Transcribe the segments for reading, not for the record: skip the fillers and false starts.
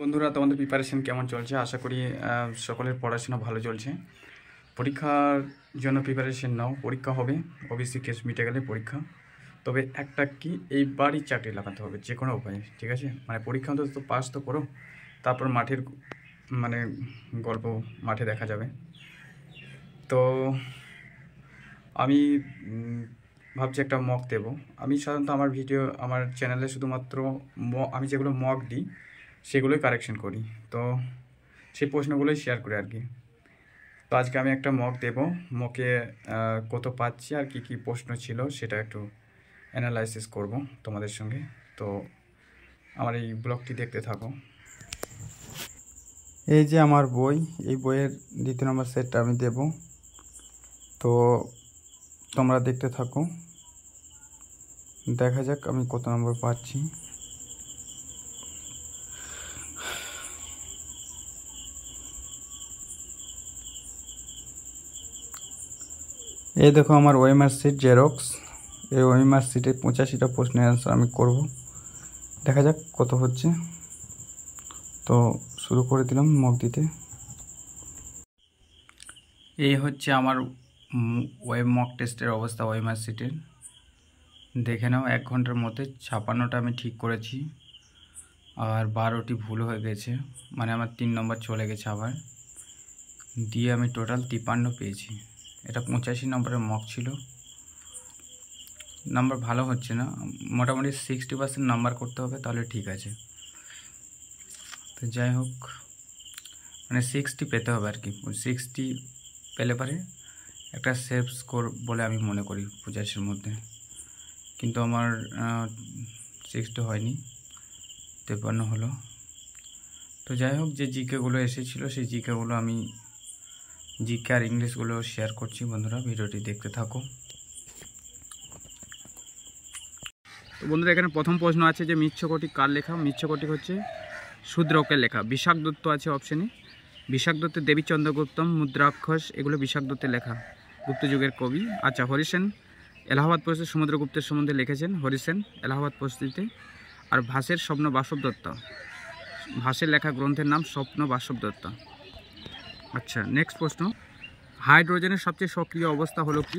বন্ধুরা, তোমাদের প্রিপারেশন কেমন চলছে? আশা করি সকলের পড়াশোনা ভালো চলছে। পরীক্ষার জন্য প্রিপারেশন নাও। পরীক্ষা হবে, ওবিসি কেস মিটে গেলে পরীক্ষা। তবে একটা কি, এইবারই চাকরি লাগাতে হবে যে কোনো উপায়ে, ঠিক আছে? মানে পরীক্ষা অন্তত পাস তো করো, তারপর মাঠের মানে গল্প মাঠে দেখা যাবে। তো আমি ভাবছি একটা মক দেবো। আমি সাধারণত আমার আমার চ্যানেলে শুধুমাত্র আমি যেগুলো মক দিই সেগুলোই কারেকশন করি, তো সেই প্রশ্নগুলোই শেয়ার করি আর কি। তো আজকে আমি একটা মক দেব। মকে কত পাচ্ছি আর কি কি প্রশ্ন ছিল সেটা একটু অ্যানালাইসিস করব তোমাদের সঙ্গে। তো আমার এই ব্লগটি দেখতে থাকো। এই যে আমার বই, এই বইয়ের 2 নম্বর সেটটা আমি দেব, তো তোমরা দেখতে থাকো। দেখা যাক আমি কত নম্বর পাচ্ছি। এই দেখো আমার ওএমআর সিট জেরক্স। এই ওএমআর সিটে 85টা প্রশ্নের অ্যান্সার আমি করব। দেখা যাক কত হচ্ছে। তো শুরু করে দিলাম মক দিতে। এই হচ্ছে আমার ওয়েব মক টেস্টের অবস্থা ওএমআর সিটের। দেখে নাও, 1 ঘন্টার মধ্যে 56টা আমি ঠিক করেছি, আর 12টি ভুল হয়ে গেছে, মানে আমার 3 নম্বর চলে গেছে আবার দিয়ে। আমি টোটাল 53 পেয়েছি। এটা 85 নম্বরের মক ছিল। নাম্বার ভালো হচ্ছে না, মোটামুটি 60% নাম্বার করতে হবে, তাহলে ঠিক আছে। তো যাই হোক, মানে 60 পেতে হবে আর কি। 60 পেলে পারে একটা সেফ স্কোর বলে আমি মনে করি 85-এর মধ্যে। কিন্তু আমার 60 হয়নি, 53 হলো। তো যাই হোক, যে জিকেগুলো এসেছিলো সেই জিকেগুলো আমি জিকে আর ইংলিশগুলো শেয়ার করছি। বন্ধুরা, ভিডিওটি দেখতে থাকো। তো বন্ধুরা, এখানে প্রথম প্রশ্ন আছে যে মিচ্ছকটিক কার লেখা? মিচ্ছকটিক হচ্ছে শূদ্রকের লেখা। বিশাখ দত্ত আছে অপশানে। বিশাখ দত্তের দেবী চন্দ্রগুপ্তম, মুদ্রাক্ষস, এগুলো বিশাখ দত্তের লেখা, গুপ্ত যুগের কবি। আচ্ছা, হরিসেন এলাহাবাদ পরিস্থিতি সমুদ্রগুপ্তের সম্বন্ধে লিখেছেন। হরিসেন এলাহাবাদ পরিস্থিতিতে। আর ভাসের স্বপ্ন বাসব দত্ত, ভাসের লেখা গ্রন্থের নাম স্বপ্ন বাসব দত্ত। আচ্ছা, নেক্সট প্রশ্ন, হাইড্রোজেনের সবচেয়ে সক্রিয় অবস্থা হলো কি?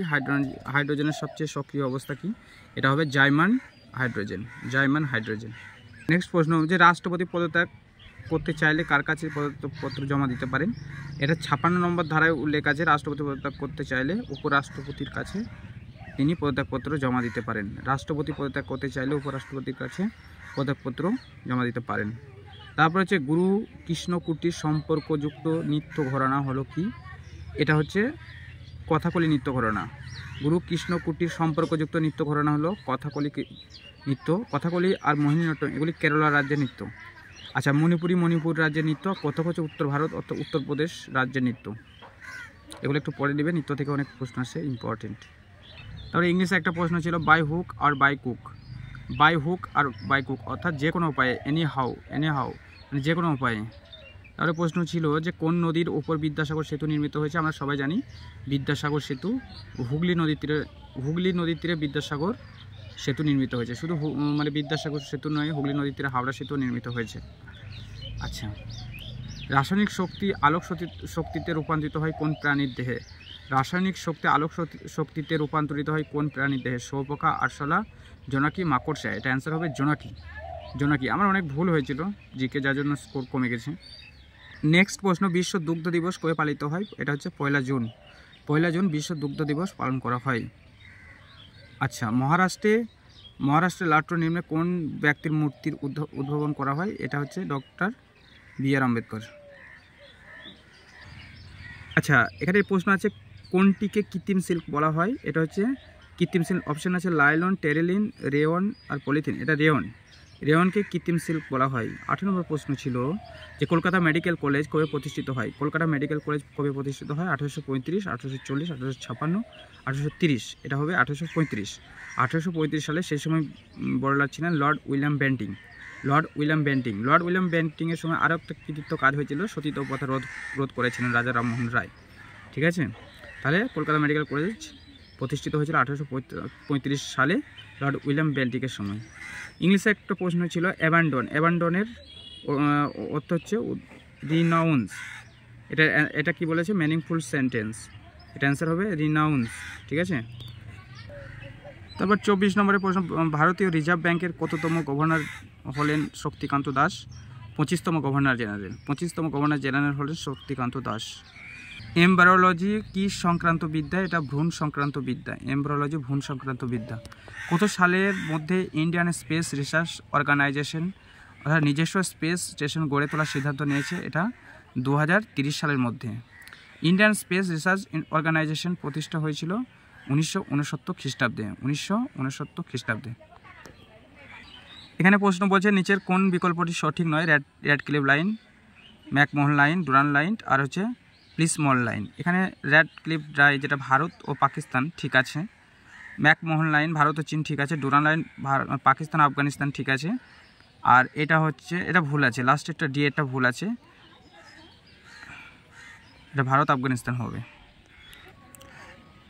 হাইড্রোজেনের সবচেয়ে সক্রিয় অবস্থা কি? এটা হবে জাইমান হাইড্রোজেন, জাইমান হাইড্রোজেন। নেক্সট প্রশ্ন, যে রাষ্ট্রপতি পদত্যাগ করতে চাইলে কার কাছে পদত্যাগপত্র জমা দিতে পারেন? এটা 56 নম্বর ধারায় উল্লেখ আছে। রাষ্ট্রপতি পদত্যাগ করতে চাইলে উপরাষ্ট্রপতির কাছে তিনি পদত্যাগপত্র জমা দিতে পারেন। রাষ্ট্রপতি পদত্যাগ করতে চাইলে উপরাষ্ট্রপতির কাছে পদত্যাগপত্র জমা দিতে পারেন। তারপর হচ্ছে গুরু কৃষ্ণ কুটির সম্পর্কযুক্ত নৃত্য ঘরানা হলো কি? এটা হচ্ছে কথাকলি নৃত্য ঘরানা। গুরু কৃষ্ণ কুটির সম্পর্কযুক্ত নৃত্য ঘরানা হলো কথাকলি নৃত্য। কথাকলি আর মোহিনীঅট্টম এগুলি কেরালা রাজ্যের নৃত্য। আচ্ছা, মণিপুর রাজ্যের নৃত্য। কথক হচ্ছে উত্তর ভারত অর্থাৎ উত্তরপ্রদেশ রাজ্যের নৃত্য। এগুলো একটু পড়ে নেবে, নৃত্য থেকে অনেক প্রশ্ন আসে, ইম্পর্টেন্ট। তারপরে ইংলিশে একটা প্রশ্ন ছিল বাই হুক আর বাই কুক। বাই হুক আর বাই কুক অর্থাৎ যে কোনো উপায়ে, এনি হাউ মানে যে কোনো উপায়ে। তাহলে প্রশ্ন ছিল যে কোন নদীর ওপর বিদ্যাসাগর সেতু নির্মিত হয়েছে? আমরা সবাই জানি বিদ্যাসাগর সেতু হুগলি নদীর তীরে বিদ্যাসাগর সেতু নির্মিত হয়েছে। শুধু মানে বিদ্যাসাগর সেতু নয়, হুগলি নদীর তীরে হাওড়া সেতু নির্মিত হয়েছে। আচ্ছা, রাসায়নিক শক্তি আলোক শক্তিতে রূপান্তরিত হয় কোন প্রাণীর দেহে? রাসায়নিক শক্তি আলোক শক্তিতে রূপান্তরিত হয় কোন প্রাণীর দেহে? শুঁয়োপোকা, আরশোলা, জোনাকি, মাকড়সা। এটা অ্যান্সার হবে জোনাকি। আমার অনেক ভুল হয়েছিল জিকে, যার জন্য স্কোর কমে গেছে। নেক্সট প্রশ্ন, বিশ্ব দুগ্ধ দিবস কবে পালিত হয়? এটা হচ্ছে 1 জুন। 1 জুন বিশ্ব দুগ্ধ দিবস পালন করা হয়। আচ্ছা, মহারাষ্ট্রে লাট্র নিম্নে কোন ব্যক্তির মূর্তির উদ্ভাবন করা হয়? এটা হচ্ছে ডক্টর বি.আর. আম্বেদকর। আচ্ছা, এখানে প্রশ্ন আছে কোনটিকে কৃত্রিম সিল্ক বলা হয়? এটা হচ্ছে কৃত্রিম সিল্ক, অপশান আছে লাইলন, টেরিলিন, রেয়ন আর পলিথিন। এটা রেয়নকে কৃত্রিম সিল্ক বলা হয়। 8 নম্বর প্রশ্ন ছিল যে কলকাতা মেডিকেল কলেজ কবে প্রতিষ্ঠিত হয়? কলকাতা মেডিকেল কলেজ কবে প্রতিষ্ঠিত হয়? 1835, 1840, 1856, 1830। এটা হবে 1835। 1835 সালে। সেই সময় বড়লাট ছিলেন লর্ড উইলিয়াম বেন্টিংয়ের সময় আরও একটা কৃতিত্ব কাজ হয়েছিল, সতীদাহ প্রথা রোধ করেছিলেন রাজা রামমোহন রায়। ঠিক আছে, তাহলে কলকাতা মেডিকেল কলেজ প্রতিষ্ঠিত হয়েছিল 1835 সালে লর্ড উইলিয়াম বেন্টিংয়ের সময়। ইংলিশে একটা প্রশ্ন ছিল অ্যাবান্ডনের অর্থ হচ্ছে রিনাউন্স। এটা কি বলেছে, মিনিংফুল সেন্টেন্স। এটা অ্যান্সার হবে রিনাউন্স, ঠিক আছে। তারপর 24 নম্বরের প্রশ্ন, ভারতীয় রিজার্ভ ব্যাংকের কততম গভর্নর হলেন শক্তিকান্ত দাস? 25তম গভর্নর জেনারেল। 25তম গভর্নর জেনারেল হলেন শক্তিকান্ত দাস। এমব্রায়োলজি কি সংক্রান্ত বিদ্যা? এটা ভ্রূণ সংক্রান্ত বিদ্যা। এমব্রায়োলজি ভ্রূণ সংক্রান্ত বিদ্যা। কত সালের মধ্যে ইন্ডিয়ান স্পেস রিসার্চ অর্গানাইজেশন অর্থাৎ নিজস্ব স্পেস স্টেশন গড়ে তোলার সিদ্ধান্ত নিয়েছে? এটা 2030 সালের মধ্যে। ইন্ডিয়ান স্পেস রিসার্চ অর্গানাইজেশন প্রতিষ্ঠা হয়েছিল 1969 খ্রিস্টাব্দে। 1969 খ্রিস্টাব্দে। এখানে প্রশ্ন বলছে নিচের কোন বিকল্পটি সঠিক নয়? Radcliffe line, McMahon line, Durand line আর হচ্ছে প্লিসমল লাইন। এখানে র্যাডক্লিফ লাইন যেটা ভারত ও পাকিস্তান ঠিক আছে, ম্যাকমোহন লাইন ভারত ও চীন ঠিক আছে, ডুরান্ড লাইন পাকিস্তান আফগানিস্তান ঠিক আছে, আর এটা হচ্ছে এটা ভুল আছে, লাস্টেরটা ডি এরটা ভুল আছে, এটা ভারত আফগানিস্তান হবে।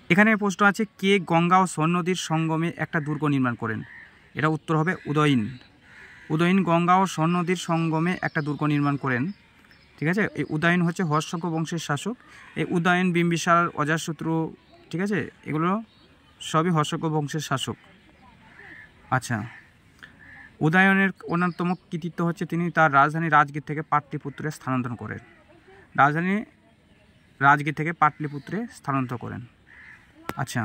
এখানে প্রশ্ন আছে কে গঙ্গা ও সোন নদীর সঙ্গমে একটা দুর্গ নির্মাণ করেন? এটা উত্তর হবে উদয়ন। উদয়ন গঙ্গা ও সোন নদীর সঙ্গমে একটা দুর্গ নির্মাণ করেন, ঠিক আছে। এই উদয়ন হচ্ছে হর্ষক বংশের শাসক। এই উদয়ন, বিম্বিসার, অজাতশত্রু, ঠিক আছে, এগুলো সবই হর্ষক বংশের শাসক। আচ্ছা, উদয়নের অন্যতম কৃতিত্ব হচ্ছে তিনি তার রাজধানী রাজগীর থেকে পাটলিপুত্রে স্থানান্তর করেন। রাজধানী রাজগীর থেকে পাটলিপুত্রে স্থানান্তর করেন। আচ্ছা,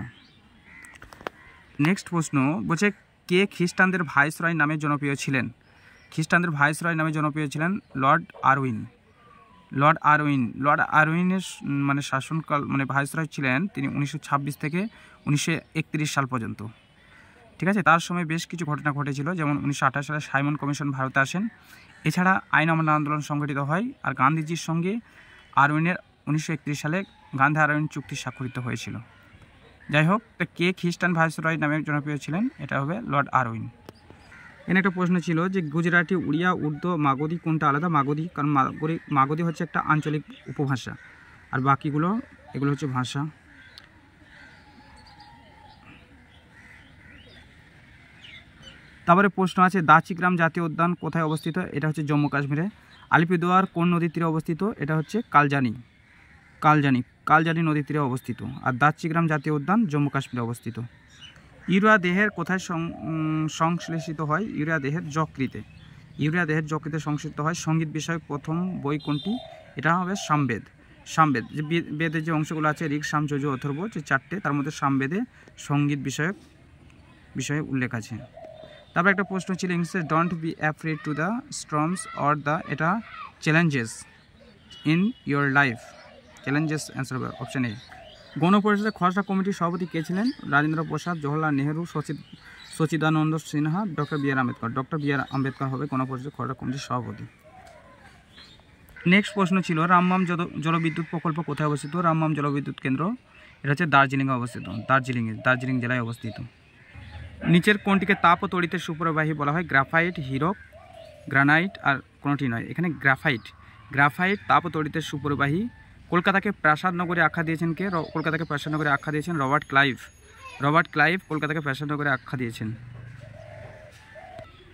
নেক্সট প্রশ্ন বলছে কে খ্রিস্টানদের ভাইসরয় নামে জনপ্রিয় ছিলেন? খ্রিস্টানদের ভাইসরয় নামে জনপ্রিয় ছিলেন লর্ড আরউইন। লর্ড আরউইনের মানে শাসনকাল মানে ভাইসরয় ছিলেন তিনি 1926 থেকে 1931 সাল পর্যন্ত, ঠিক আছে। তার সময় বেশ কিছু ঘটনা ঘটেছিল, যেমন 1928 সালে সাইমন কমিশন ভারতে আসেন। এছাড়া আইন অমান্য আন্দোলন সংগঠিত হয়, আর গান্ধীজির সঙ্গে আরউইনের 1931 সালে গান্ধী আরউইন চুক্তি স্বাক্ষরিত হয়েছিল। যাই হোক, কে খ্রিস্টান ভাইসরয় নামে জনপ্রিয় ছিলেন? এটা হবে লর্ড আরউইন। এখানে একটা প্রশ্ন ছিল যে গুজরাটি, উড়িয়া, উর্দু, মাগধি কোনটা আলাদা? মাগধি, কারণ মাগধি হচ্ছে একটা আঞ্চলিক উপভাষা, আর বাকিগুলো এগুলো হচ্ছে ভাষা। তারপরে প্রশ্ন আছে দাচিগ্রাম জাতীয় উদ্যান কোথায় অবস্থিত? এটা হচ্ছে জম্মু কাশ্মীরে। আলিপুরদুয়ার কোন নদীর তীরে অবস্থিত? এটা হচ্ছে কালজানি নদীর তীরে অবস্থিত। আর দাচিগ্রাম জাতীয় উদ্যান জম্মু কাশ্মীরে অবস্থিত। ইউরিয়া দেহের কোথায় সংশ্লেষিত হয়? ইউরিয়া দেহের যকৃতে। ইউরিয়া দেহের যকৃতে সংশ্লেষিত হয়। সঙ্গীত বিষয়ক প্রথম বই কোনটি? এটা হবে সামবেদ। যে বেদের যে অংশগুলো আছে ঋক, সাম, যজু, অথর্ব, যে চারটে, তার মধ্যে সামবেদে সঙ্গীত বিষয়ে উল্লেখ আছে। তারপর একটা প্রশ্ন ছিল ইংলিশে don't be afraid to the storms or the, এটা challenges in your life. Challenges answer হবে অপশন এ। গণপরিষদের খসড়া কমিটির সভাপতি কে ছিলেন? Rajendra Prasad, Jawaharlal Nehru, Sachchidananda Sinha, doctor B R Ambedkar. Doctor B R Ambedkar হবে গণপরিষদের খসড়া কমিটির সভাপতি। নেক্সট প্রশ্ন ছিল রামবাম জলবিদ্যুৎ প্রকল্প কোথায় অবস্থিত? রামবাম জলবিদ্যুৎ কেন্দ্র এটা হচ্ছে দার্জিলিংয়ে অবস্থিত। দার্জিলিং জেলায় অবস্থিত। নিচের কোনটিকে তাপ ও তড়িতের সুপরিবাহী বলা হয়? গ্রাফাইট, হীরক, গ্রানাইট আর কোনোটি নয়। এখানে গ্রাফাইট তাপ ও তড়িতের সুপরিবাহী। কলকাতাকে প্রাসাদ নগরে আখ্যা দিয়েছেন কে? কলকাতাকে প্রাসাদ নগরে আখ্যা দিয়েছেন রবার্ট ক্লাইভ কলকাতাকে প্রাসাদ নগরে আখ্যা দিয়েছেন।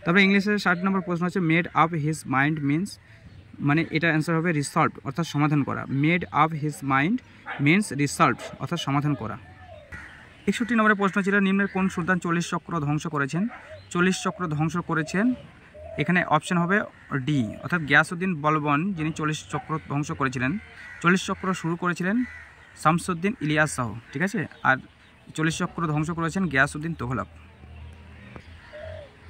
তারপরে ইংলিশের 60 নম্বর প্রশ্ন হচ্ছে made up his mind means, মানে এটা অ্যান্সার হবে রিসলভ অর্থাৎ সমাধান করা। Made up his mind means resolve অর্থাৎ সমাধান করা। 61 নম্বরের প্রশ্ন ছিল নিম্নের কোন সুলতান 40 চক্র ধ্বংস করেছেন? 40 চক্র ধ্বংস করেছেন, এখানে অপশন হবে ডি অর্থাৎ গিয়াসউদ্দিন বলবন, যিনি 40 চক্র ধ্বংস করেছিলেন। 40 চক্র শুরু করেছিলেন শামসুদ্দিন ইলিয়াস শাহ, ঠিক আছে। আর 40 চক্র ধ্বংস করেছেন গিয়াসউদ্দিন তুঘলক।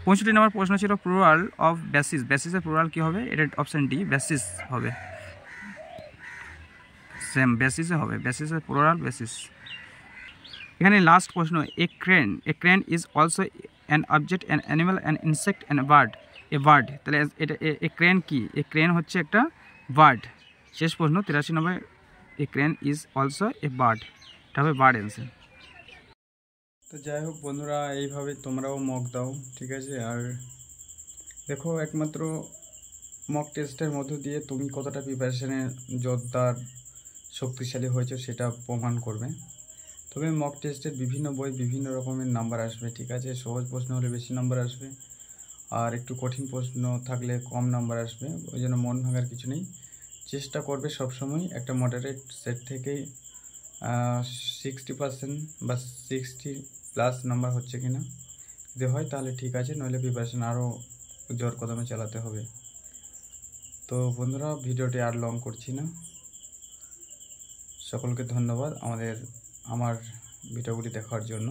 65 নম্বর প্রশ্ন ছিল প্লুরাল অফ বেসিস। বেসিসের প্লুরাল কী হবে? এটা অপশন ডি বেসিস হবে। সেম বেসিসে হবে, বেসিসের প্লুরাল বেসিস। এখানে লাস্ট প্রশ্ন এ crane is also an object, an animal, an insect, an bird. তাহলে এটা এ ক্রেন কি? এ ক্রেন হচ্ছে একটা বার্ড। শেষ প্রশ্ন 83 number a crane is also a bird, এটা হবে বার্ড অ্যান্সার। তো যাই হোক বন্ধুরা, এইভাবে তোমরাও মক দাও, ঠিক আছে। আর দেখো একমাত্র মক টেস্টের মধ্য দিয়ে তুমি কতটা প্রিপারেশনে জোরদার শক্তিশালী হয়েছে সেটা প্রমাণ করবে। তবে মক টেস্টের বিভিন্ন বই বিভিন্ন রকমের নাম্বার আসবে, ঠিক আছে। সহজ প্রশ্ন হলে বেশি নাম্বার আসবে, আর একটু কঠিন প্রশ্ন থাকলে কম নাম্বার আসবে, ওই জন্য মন ভাঙার কিছু নেই। চেষ্টা করবে সবসময় একটা মডারেট সেট থেকেই 60% বা 60+ নাম্বার হচ্ছে কিনা, যদি হয় তাহলে ঠিক আছে, নইলে প্রিপারেশন আরও জোর কদমে চালাতে হবে। তো বন্ধুরা, ভিডিওটি আর লং করছি না, সকলকে ধন্যবাদ আমার ভিডিওগুলি দেখার জন্য।